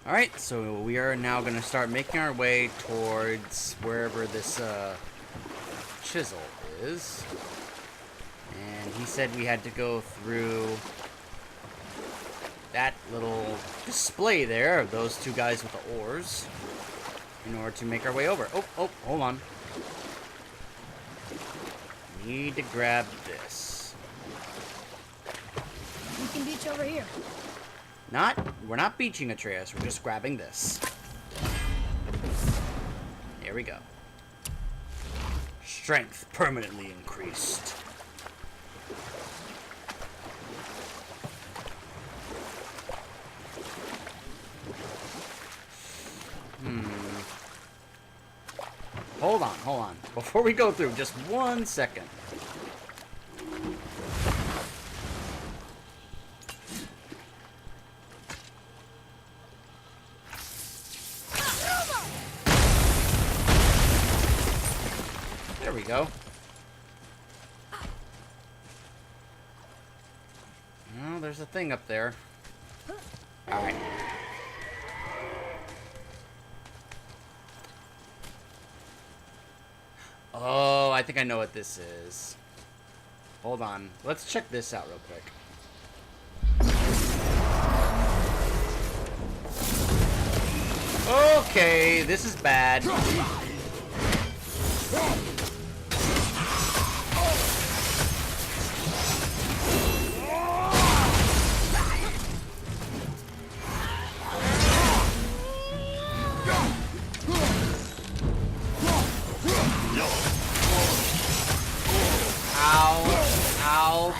Alright, so we are now going to start making our way towards wherever this chisel is. And he said we had to go through that little display there of those two guys with the oars in order to make our way over. Oh, hold on. Need to grab this. We can beach over here. We're not beaching Atreus, we're just grabbing this. There we go. Strength permanently increased. Hold on. Before we go through, just 1 second. There we go. Oh, there's a thing up there. Alright. Oh, I think I know what this is. Hold on. Let's check this out real quick. Okay, this is bad. Ow.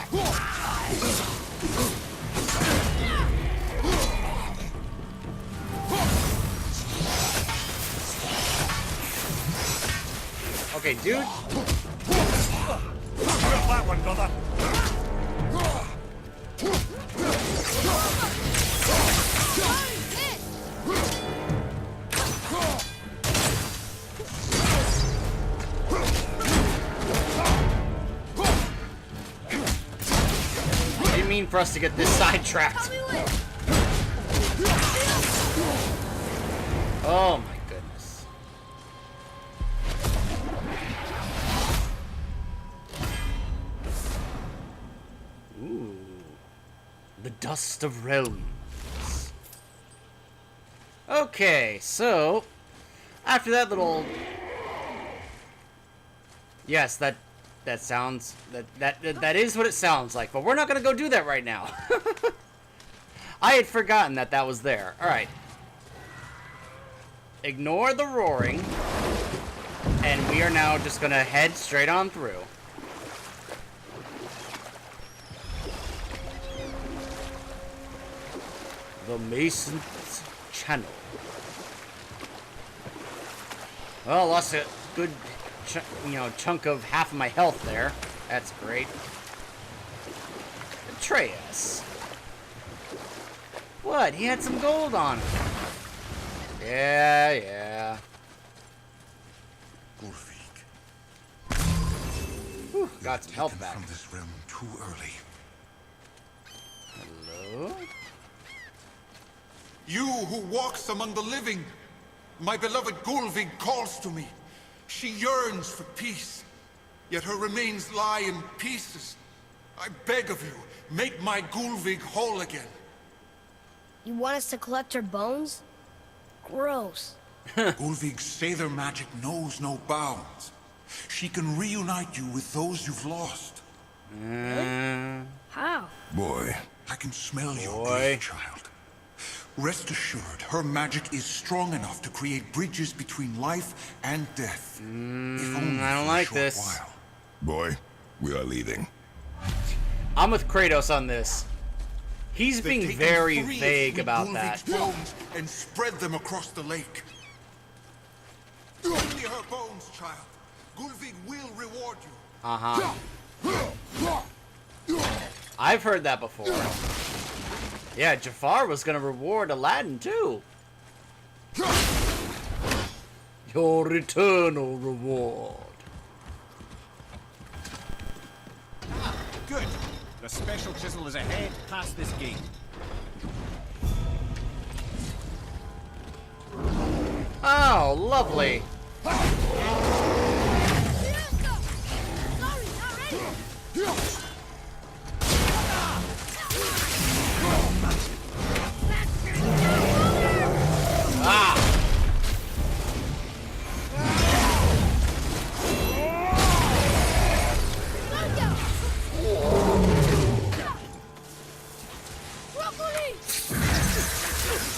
Okay, dude. Got that one, brother. Didn't mean for us to get this sidetracked. Oh my goodness. Ooh. The dust of realms. Okay, so after that little, yes, that sounds that is what it sounds like, but we're not gonna go do that right now. I had forgotten that was there. All right, ignore the roaring, and we are now just gonna head straight on through. The Mason's Channel. Well, lost a good chunk of half of my health there. That's great. Atreus. What? He had some gold on him. Yeah. Whew, got some health back. From this realm too early. Hello? You who walks among the living, my beloved Gulvig calls to me. She yearns for peace, yet her remains lie in pieces. I beg of you, make my Gulvig whole again. You want us to collect her bones? Gross. Gulvig's Sather magic knows no bounds. She can reunite you with those you've lost. How? Boy, I can smell your grief, child. Rest assured, her magic is strong enough to create bridges between life and death. If only I don't for like a short this. while. Boy, we are leaving. I'm with Kratos on this. He's They've being taken very 3 vague sweet about Gulvig's that. bones and spread them across the lake. Bring me her bones, child. Gulvig will reward you. Uh-huh. I've heard that before. Yeah, Jafar was gonna reward Aladdin too. Your eternal reward. Good. The special chisel is ahead past this gate. Wow, lovely. Ah!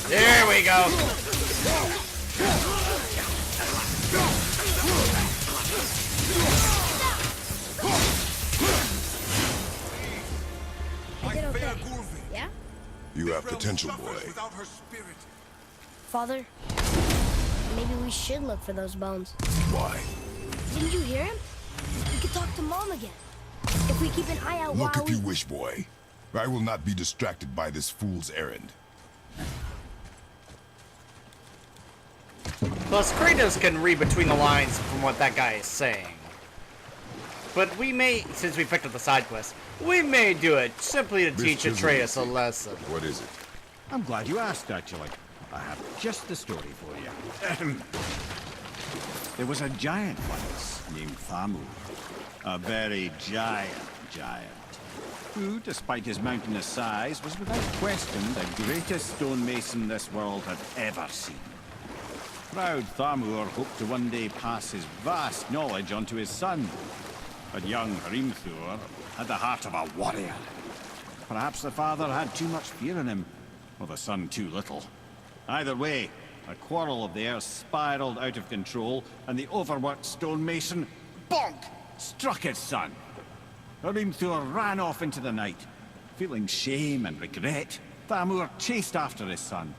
There we go. I did okay. Yeah? You have potential, boy. Without her spirit. Father, maybe we should look for those bones. Why? Didn't you hear him? We could talk to Mom again. If we keep an eye out Look while if you wish, boy. I will not be distracted by this fool's errand. Plus, Kratos can read between the lines from what that guy is saying. But we may, since we picked up the side quest, we may do it simply to This teach chisel Atreus a is- lesson. What is it? I'm glad you asked, actually. I have just the story for you. There was a giant once named Thamur. A very giant, who, despite his mountainous size, was without question the greatest stonemason this world had ever seen. Proud Thamur hoped to one day pass his vast knowledge on to his son. But young Hrimthur had the heart of a warrior. Perhaps the father had too much fear in him, or the son too little. Either way, a quarrel of theirs spiraled out of control, and the overworked stonemason, bonk, struck his son. Hrimthur ran off into the night. Feeling shame and regret, Thamur chased after his son.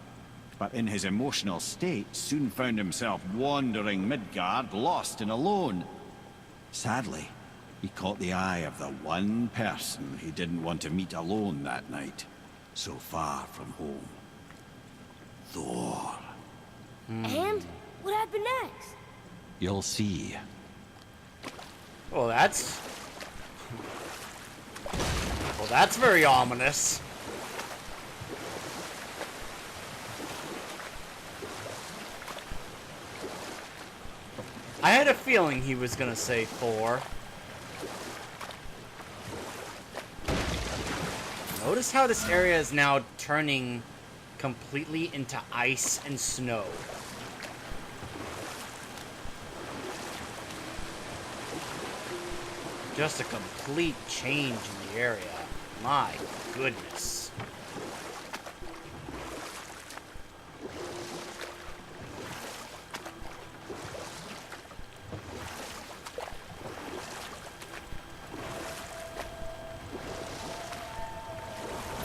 But in his emotional state, soon found himself wandering Midgard, lost and alone. Sadly, he caught the eye of the one person he didn't want to meet alone that night, so far from home. Thor. And what happened next? You'll see. Well, that's very ominous. I had a feeling he was gonna say Thor. Notice how this area is now turning completely into ice and snow. Just a complete change in the area. My goodness.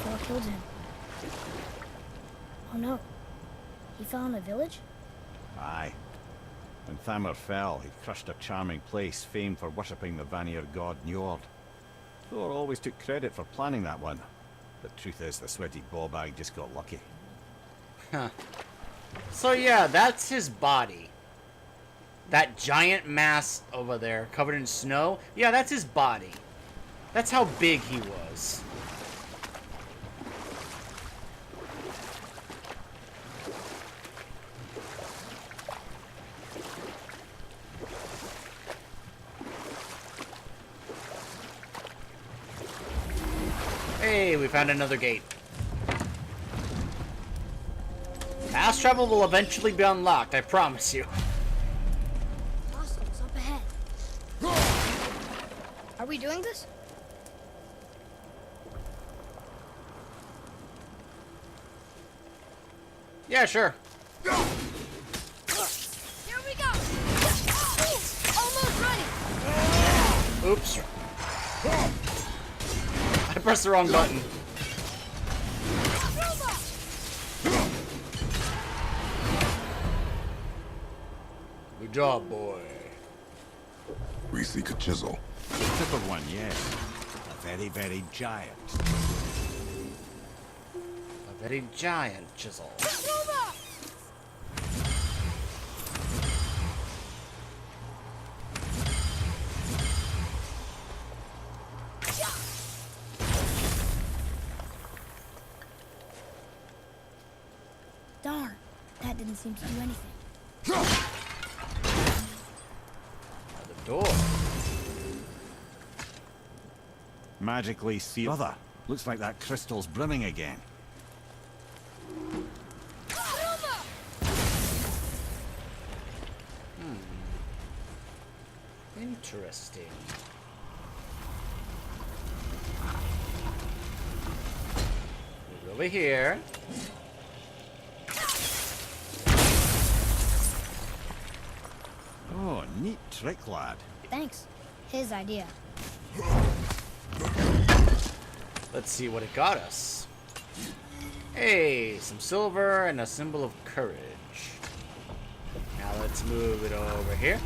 Thor killed him. Oh no. He fell in a village? Aye. When Thamur fell, he crushed a charming place famed for worshipping the Vanir god Njord. Thor always took credit for planning that one. The truth is, the sweaty ballbag just got lucky. So yeah, that's his body. That giant mass over there, covered in snow. Yeah, that's his body. That's how big he was. Hey, we found another gate. Fast travel will eventually be unlocked, I promise you. Hostiles up ahead. Are we doing this? Yeah, sure. Here we go! Almost ready! Oops. I pressed the wrong button. Good job, boy. We seek a chisel. Tip of one, yes. A very, very giant. A very giant chisel. Darn, that didn't seem to do anything. door. Magically see other. Looks like that crystal's brimming again. Interesting. Move over here. Oh, neat trick, lad. Thanks. His idea. Let's see what it got us. Hey, some silver and a symbol of courage. Now let's move it over here.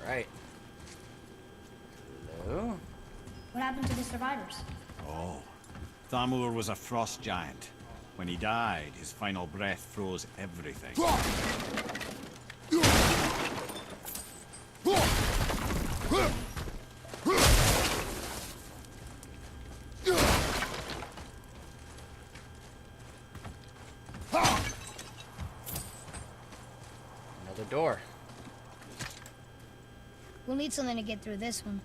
Alright. Hello? What happened to the survivors? Oh. Thamur was a frost giant. When he died, his final breath froze everything. Another door. We'll need something to get through this one.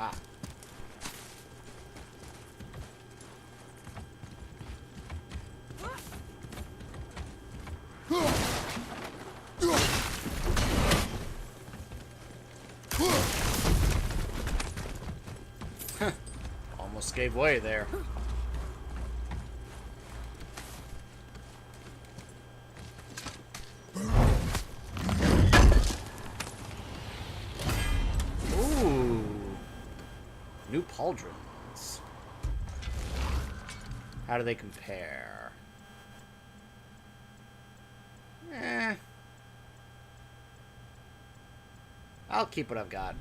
Ah. Almost gave way there. Ooh. New pauldrons. How do they compare? I'll keep what I've got.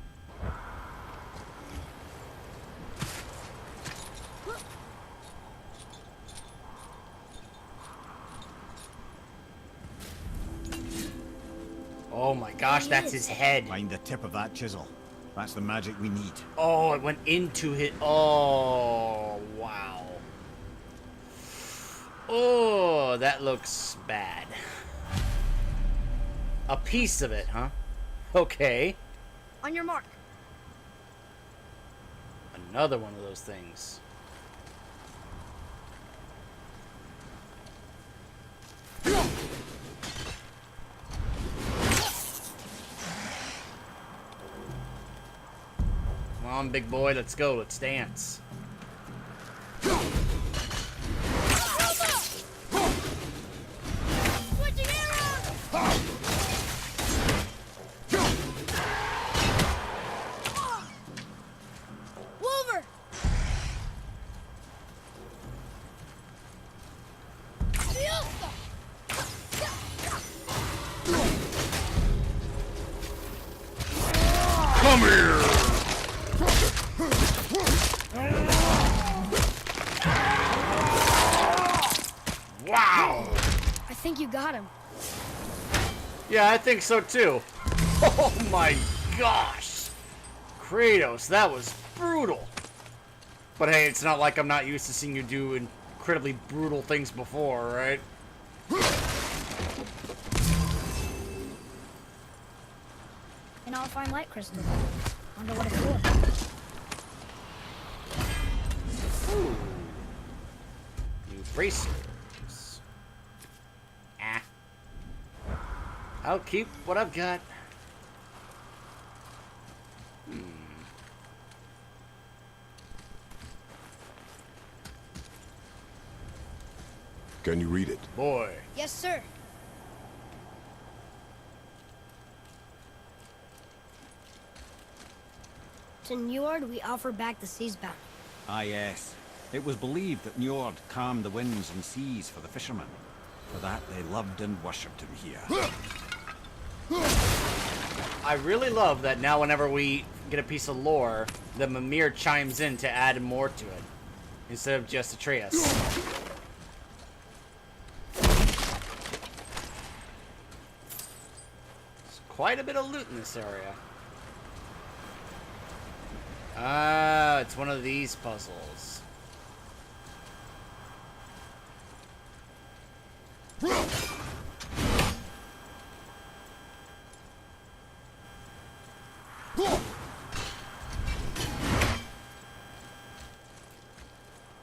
Oh my gosh, that's his head. Find the tip of that chisel. That's the magic we need. Oh, it went into his... Oh, wow. Oh, that looks bad. A piece of it, huh? Okay. On your mark. Another one of those things. Come on, big boy, let's go, let's dance. Wolver! Come here! Wow! I think you got him. Yeah, I think so too. Oh my gosh! Kratos, that was brutal. But hey, it's not like I'm not used to seeing you do incredibly brutal things before, right? And I'll find light crystal. Wonder what it's for. Ooh. New bracers. Ah. I'll keep what I've got. Can you read it? Boy. Yes, sir. To Njord, we offer back the sea's bounty. Ah, yes. It was believed that Njord calmed the winds and seas for the fishermen. For that, they loved and worshipped him here. I really love that now whenever we get a piece of lore, the Mimir chimes in to add more to it. Instead of just Atreus. quite a bit of loot in this area. Ah, it's one of these puzzles.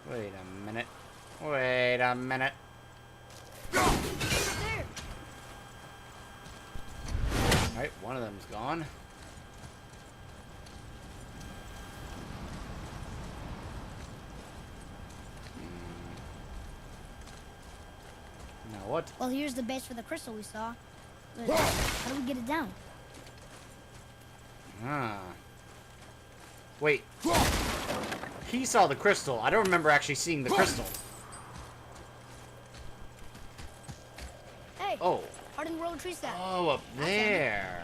Wait a minute. Wait a minute. Alright, one of them's gone. Now what? Well, here's the base for the crystal we saw. But how do we get it down? Ah. Wait. He saw the crystal. I don't remember actually seeing the crystal. Hey. Oh. Hardened road tree sap. Oh, up there.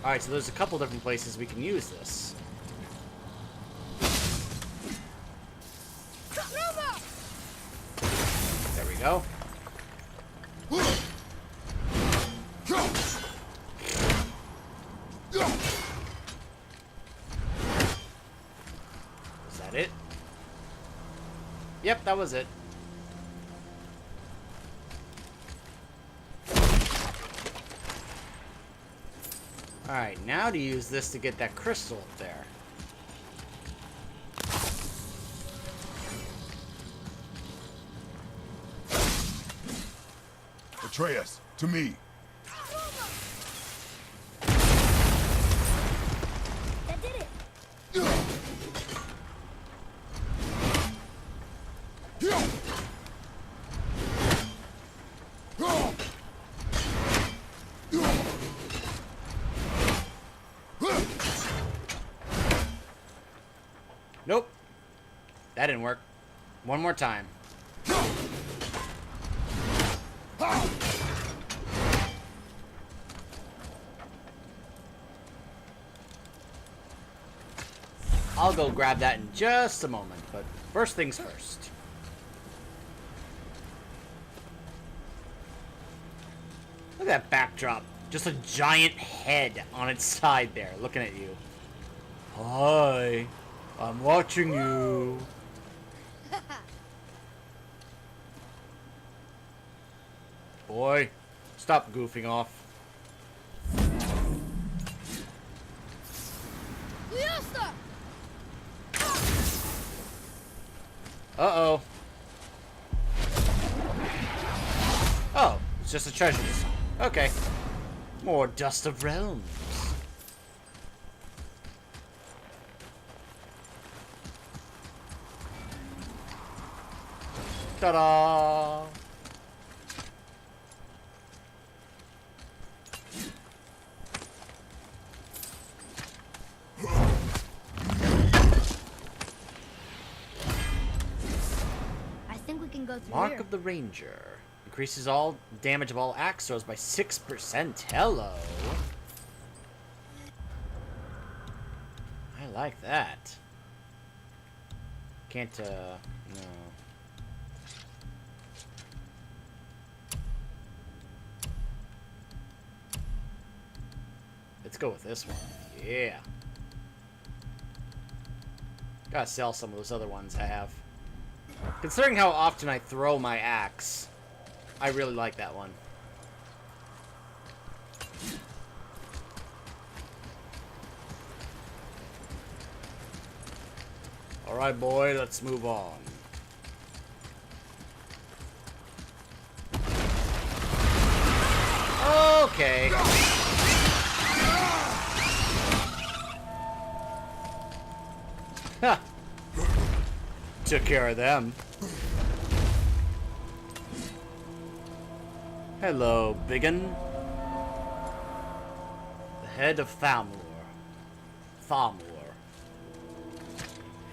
Alright, so there's a couple different places we can use this. There we go. Is that it? Yep, that was it. Alright, now to use this to get that crystal up there. Atreus, to me. That did it. Nope. That didn't work. One more time. I'll go grab that in just a moment, but first things first. Look at that backdrop. Just a giant head on its side there, looking at you. Hi. I'm watching you. Boy, stop goofing off. Uh-oh. Oh, it's just a treasure this time. Okay. More Dust of Realms. Ta-da! I think we can go through Mark here. of the Ranger. Increases all damage of all axe throws by 6%. Hello. I like that. Can't, no. Let's go with this one. Yeah. Gotta sell some of those other ones I have. Considering how often I throw my axe, I really like that one. Alright, boy, let's move on. Okay. Ha! Took care of them. Hello, biggin. The head of Thamur.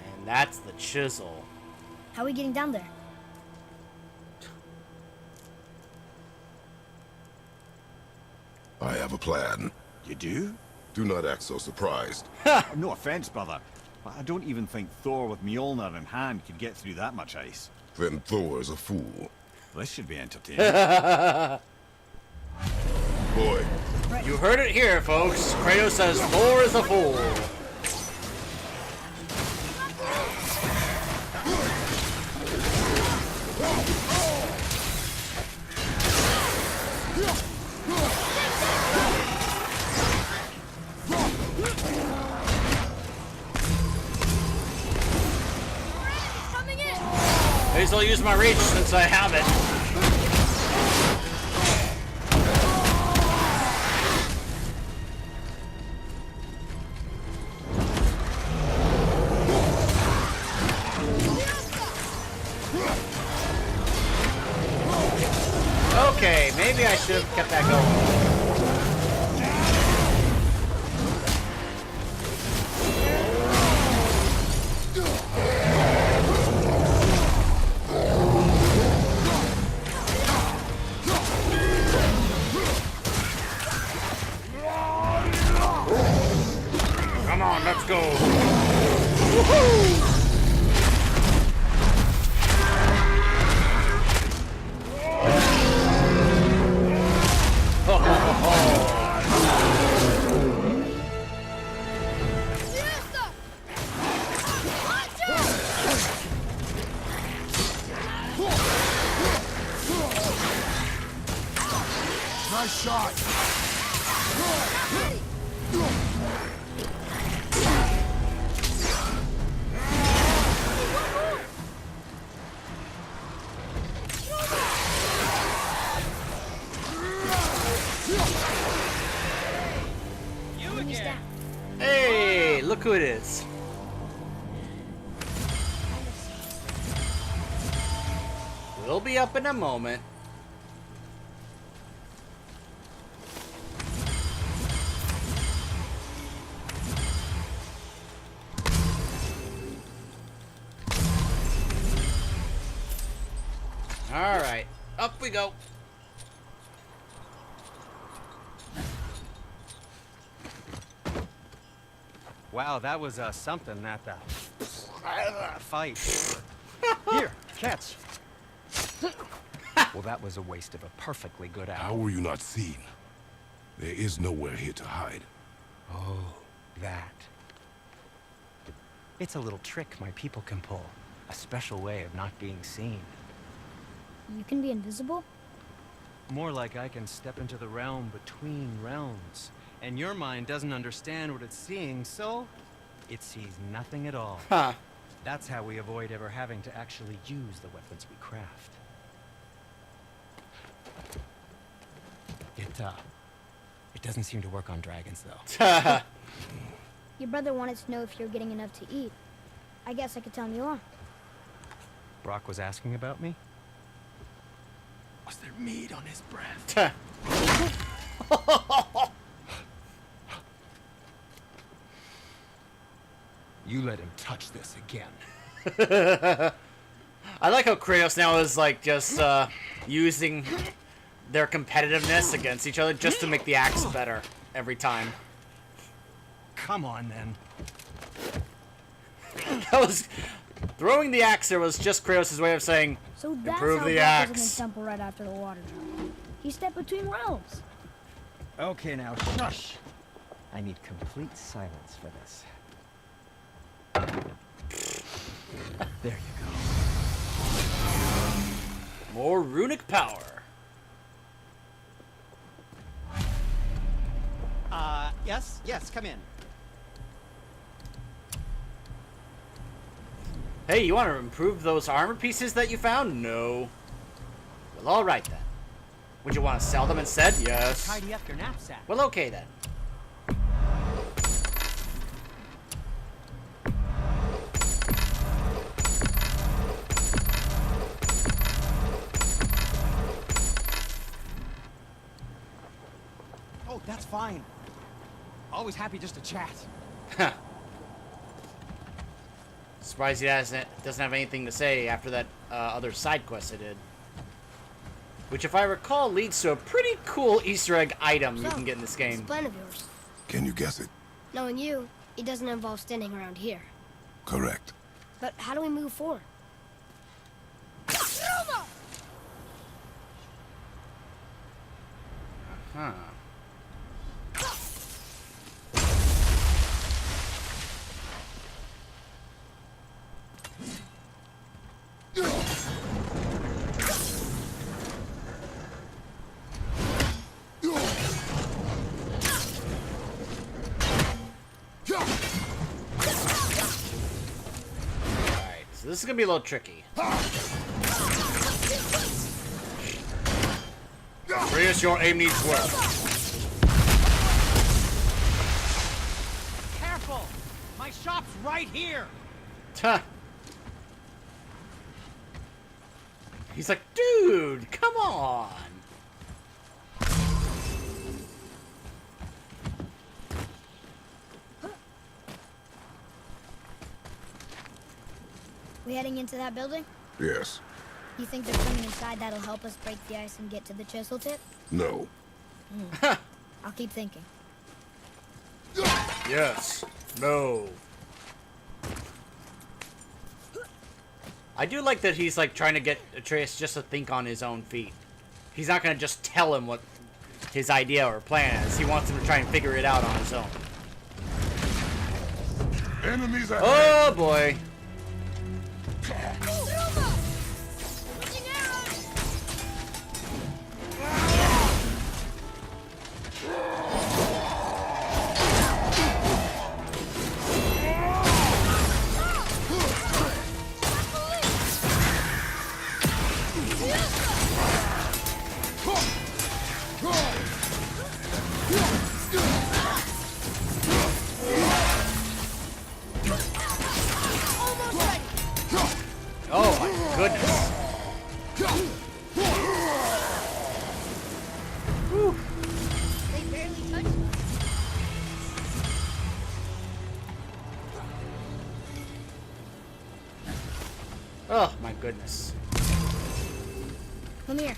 And that's the chisel. How are we getting down there? I have a plan. You do? Do not act so surprised. No offense, brother, but I don't even think Thor with Mjolnir in hand could get through that much ice. Then Thor is a fool. This should be entertaining. boy. You heard it here, folks. Kratos says Thor is a fool. May as well use my reach since I have it. Okay, maybe I should have kept that going. Come on, let's go. Woohoo! Nice shot. Hey, look who it is. We'll be up in a moment. All right, up we go. Wow, that was something, that fight. Here, catch. Well, that was a waste of a perfectly good How hour. were you not seen? There is nowhere here to hide. Oh, that. It's a little trick my people can pull. A special way of not being seen. You can be invisible? More like I can step into the realm between realms. And your mind doesn't understand what it's seeing, so it sees nothing at all. Huh. That's how we avoid ever having to actually use the weapons we craft. It doesn't seem to work on dragons, though. Your brother wanted to know if you're getting enough to eat. I guess I could tell him you are. Brock was asking about me? Was there meat on his breath? You let him touch this again. I like how Kratos now is like just using their competitiveness against each other just to make the axe better every time. Come on, then. That was throwing the axe. There was just Kratos' way of saying, So that's "Improve how the Brock was in axe." the temple right after the water drop. He stepped between realms. Okay, now shush. I need complete silence for this. There you go. More runic power. Yes, come in. Hey, you want to improve those armor pieces that you found? No. Well, all right then. Would you want to sell them instead? Yes. Tidy up your knapsack. Well, okay then. Oh, that's fine. Always happy just to chat. Surprised he doesn't have anything to say after that other side quest I did. Which, if I recall, leads to a pretty cool Easter egg item you can get in this It's game. a plan of yours. Can you guess it? Knowing you, it doesn't involve standing around here. Correct. But how do we move forward? Huh. So this is gonna be a little tricky. Prius, your aim needs work. Careful! My shop's right here! Tuh. He's like, dude, come on. We heading into that building? Yes. You think there's something inside that'll help us break the ice and get to the chisel tip? No. I'll keep thinking. Yes. No. I do like that he's like trying to get Atreus just to think on his own feet. He's not gonna just tell him what his idea or plan is. He wants him to try and figure it out on his own. Enemies ahead. Oh boy. Oh my goodness. Whew. They barely touched us. Oh my goodness. Come here.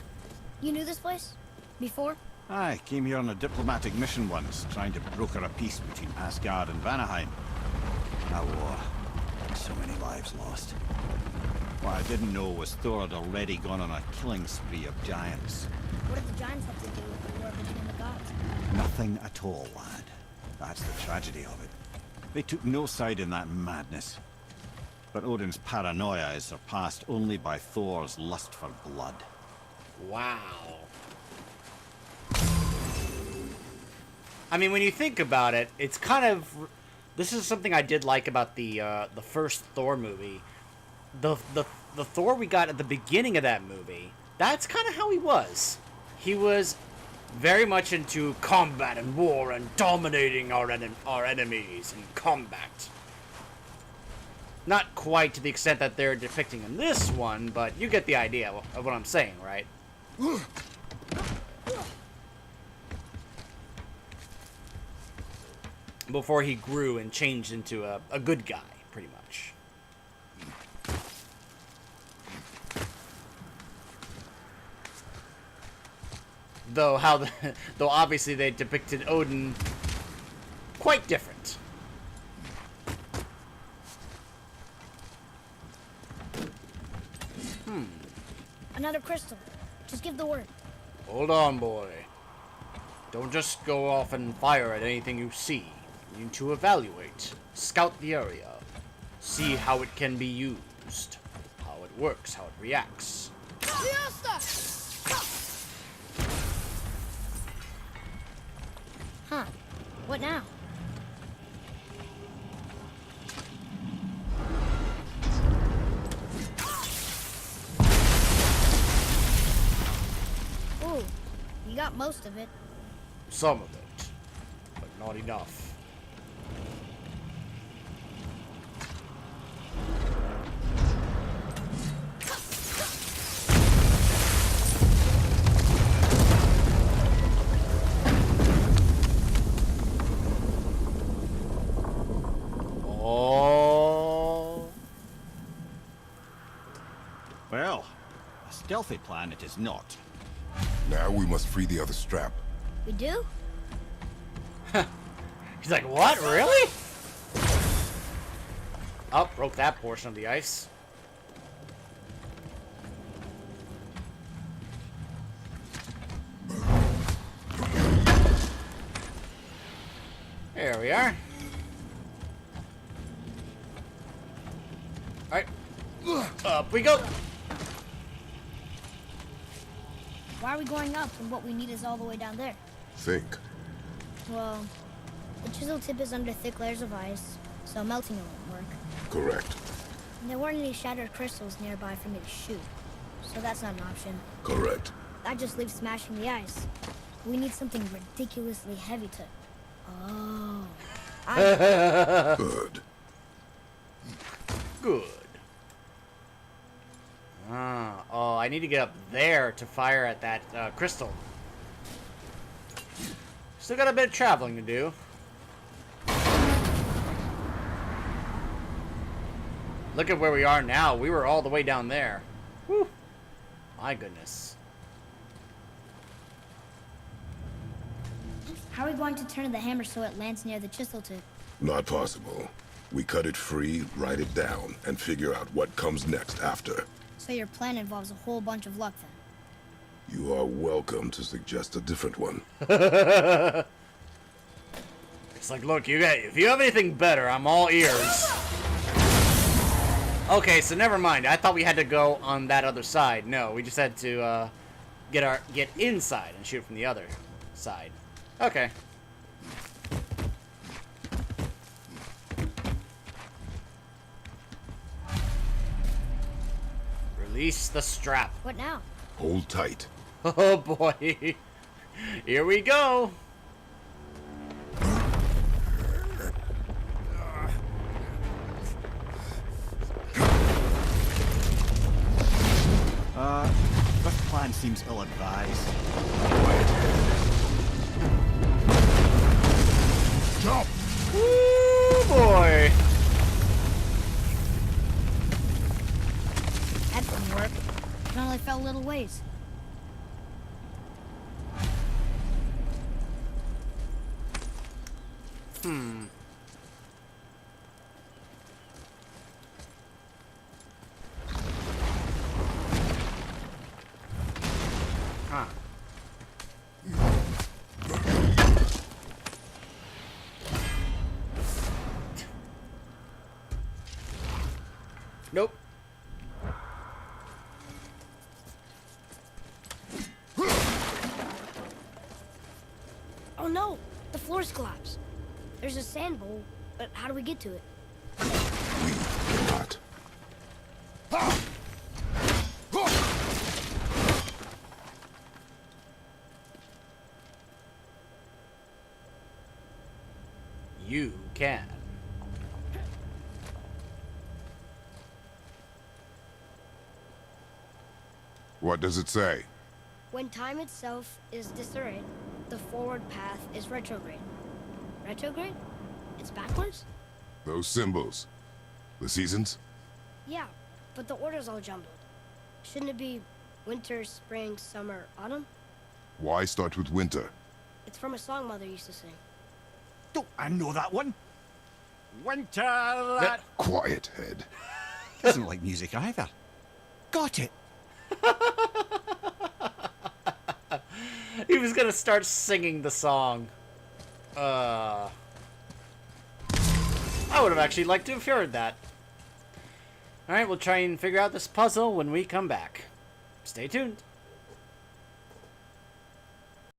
You knew this place? Before? I came here on a diplomatic mission once, trying to broker a peace between Asgard and Vanaheim. A war. So many lives lost. What I didn't know was Thor had already gone on a killing spree of giants. What did the giants have to do with the war between the gods? Nothing at all, lad. That's the tragedy of it. They took no side in that madness. But Odin's paranoia is surpassed only by Thor's lust for blood. Wow. I mean, when you think about it, it's kind of... This is something I did like about the first Thor movie. The Thor we got at the beginning of that movie, that's kind of how he was. He was very much into combat and war and dominating our enemies in combat. Not quite to the extent that they're depicting in this one, but you get the idea of what I'm saying, right? Before he grew and changed into a good guy, pretty much. Though obviously they depicted Odin quite different. Another crystal. Just give the word. Hold on, boy. Don't just go off and fire at anything you see. You need to evaluate, scout the area, see how it can be used, how it works, how it reacts. Huh. What now? Ooh, you got most of it. Some of it, but not enough. Well, a stealthy plan it is not. Now we must free the other strap. We do? He's like, what? Really? Oh, broke that portion of the ice. There we are. Alright. Up we go. Why are we going up when what we need is all the way down there? Think. Well, the chisel tip is under thick layers of ice, so melting it won't work. Correct. There weren't any shattered crystals nearby for me to shoot, so that's not an option. Correct. That just leaves smashing the ice. We need something ridiculously heavy to... Oh. Good. Good. Oh, I need to get up there to fire at that crystal. Still got a bit of traveling to do. Look at where we are now. We were all the way down there. Whew. My goodness. How are we going to turn the hammer so it lands near the chisel tip? Not possible. We cut it free, write it down, and figure out what comes next after. So your plan involves a whole bunch of luck then? You are welcome to suggest a different one. It's like, look, if you have anything better, I'm all ears. Okay, so never mind. I thought we had to go on that other side. No, we just had to get inside and shoot from the other side. Okay. Release the strap. What now? Hold tight. Oh boy. Here we go. This plan seems ill-advised. Jump! Woo boy. That didn't work. It only fell a little ways. Huh. Nope. Oh no! The floor's collapsed. There's a sand bowl, but how do we get to it? We cannot. You can. What does it say? When time itself is disarrayed, the forward path is retrograde. Retrograde? It's backwards? Those symbols. The seasons? Yeah, but the order's all jumbled. Shouldn't it be winter, spring, summer, autumn? Why start with winter? It's from a song Mother used to sing. Oh, I know that one. Winter that Quiet, head. doesn't like music either. Got it. He was gonna start singing the song. I would have actually liked to have heard that. Alright, we'll try and figure out this puzzle when we come back. Stay tuned.